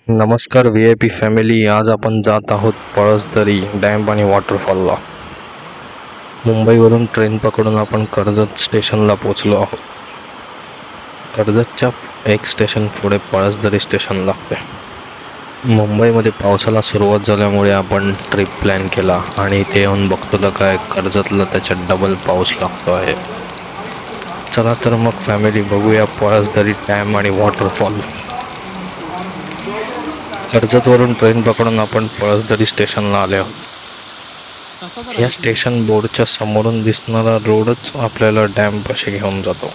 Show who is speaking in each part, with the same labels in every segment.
Speaker 1: नमस्कार VIP family. आज आपण जात आहोत पळसदरी डॅम आणि वॉटरफॉलला. मुंबईवरून ट्रेन पकडून आपण कर्जत स्टेशनला पोचलो आहोत. कर्जतच्या एक स्टेशन पुढे पळसदरी स्टेशन लागते. मुंबईमध्ये पावसाला सुरुवात झाल्यामुळे आपण ट्रिप प्लॅन केला आणि इथे येऊन बघतो तर काय कर्जतला त्याच्या डबल पाऊस लागतो आहे. चला तर मग फॅमिली बघूया पळसदरी डॅम आणि वॉटरफॉल. कर्जतवरून ट्रेन पकडून आपण पळसदरी स्टेशनला आले आहोत. या स्टेशन बोर्डच्या समोरून दिसणारा रोडच आपल्याला डॅम पाशी घेऊन जातो.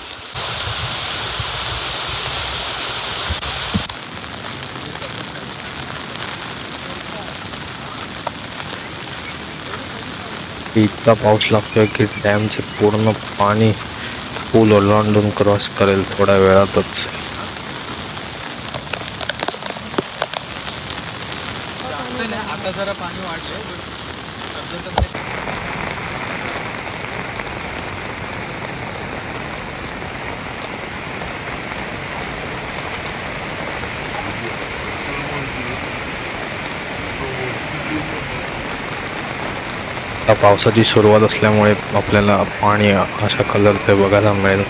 Speaker 1: इतका पाऊस लागतोय की डॅमचे पूर्ण पाणी पूल ओलांडून क्रॉस करेल थोड्या वेळातच.
Speaker 2: आता जरा पाणी वाढले.
Speaker 1: पावसाची सुरुवात असल्यामुळे आपल्याला पाणी अशा कलरचे बघायला मिळेल.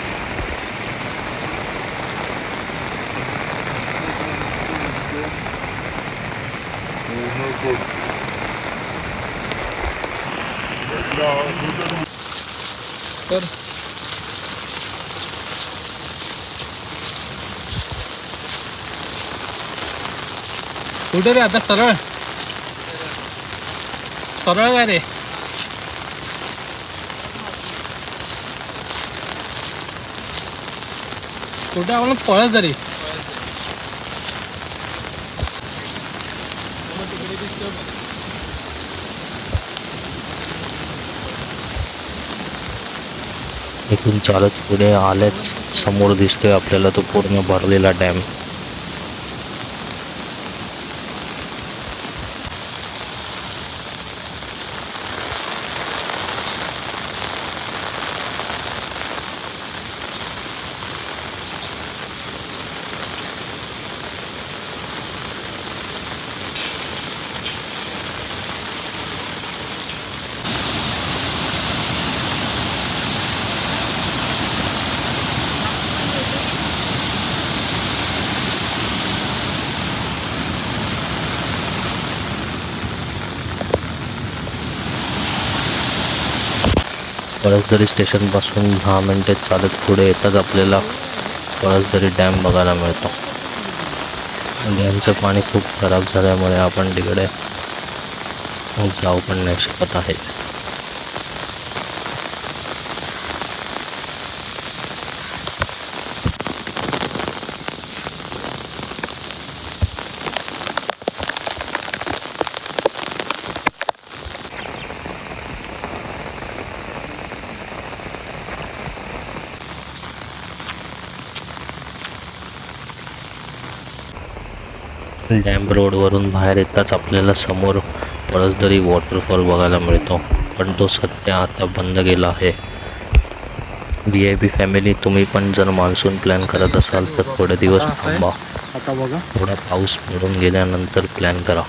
Speaker 2: तर कुठे रे आता सरळ सरळ काय रे? कुठे आपण पळसदरी.
Speaker 1: इथून चालत पुढे आल्याच समोर दिसतोय आपल्याला तो पूर्ण भरलेला डॅम. पळसदरी स्टेशनपासून 10 मिनिटे चालत पुढे येताच आपल्याला पळसदरी डॅम बघायला मिळतो. डॅमचं पाणी खूप खराब झाल्यामुळे आपण तिकडे जाऊ पण नाही शकत आहे. डॅम रोडवरून बाहेर येताच आपल्याला समोर पळसदरी वॉटरफॉल बघायला मिळतो, पण तो सध्या आता बंद केला आहे. VIP फॅमिली, तुम्ही पण जर मान्सून प्लॅन करत असाल तर थोडे दिवस थांबा.
Speaker 2: आता बघा
Speaker 1: थोडा पाऊस पडून गेल्यानंतर प्लॅन करा,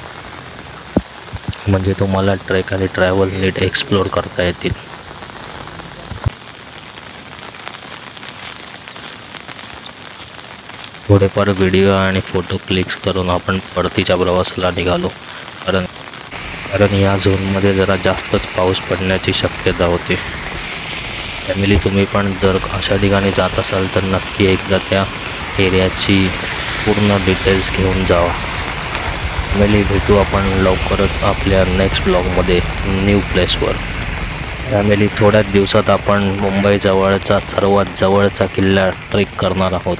Speaker 1: म्हणजे तुम्हाला ट्रेक आणि ट्रॅव्हल नीट एक्सप्लोर करता येतील. थोडेफार व्हिडिओ आणि फोटो क्लिक्स करून आपण परतीच्या प्रवासाला निघालो, कारण या झोनमध्ये जरा जास्तच पाऊस पडण्याची शक्यता होती. फॅमिली, तुम्ही पण जर अशा ठिकाणी जात असाल तर नक्की एकदा त्या एरियाची पूर्ण डिटेल्स घेऊन जावा. फॅमिली, भेटू आपण लवकरच आपल्या नेक्स्ट ब्लॉगमध्ये न्यू प्लेसवर. फॅमिली, थोड्याच दिवसात आपण मुंबई जवळचा सर्वात जवळचा किल्ला ट्रेक करणार आहोत.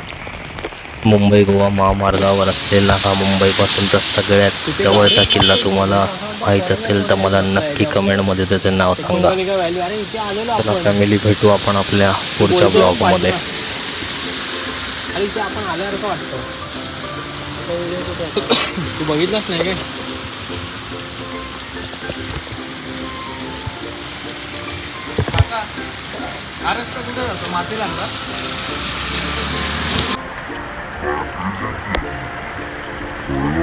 Speaker 1: मुंबई गोवा महामार्गावर असलेला हा मुंबईपासूनचा सगळ्यात जवळचा किल्ला तुम्हाला माहीत असेल तर मला नक्की कमेंटमध्ये त्याचे नाव सांगा. चला फॅमिली, भेटू आपण आपल्या पुढच्या ब्लॉगमध्ये.
Speaker 2: तू बघितलाच नाही काय? हा रस्ता कुठे जातो? मातीला आणला.
Speaker 3: आपण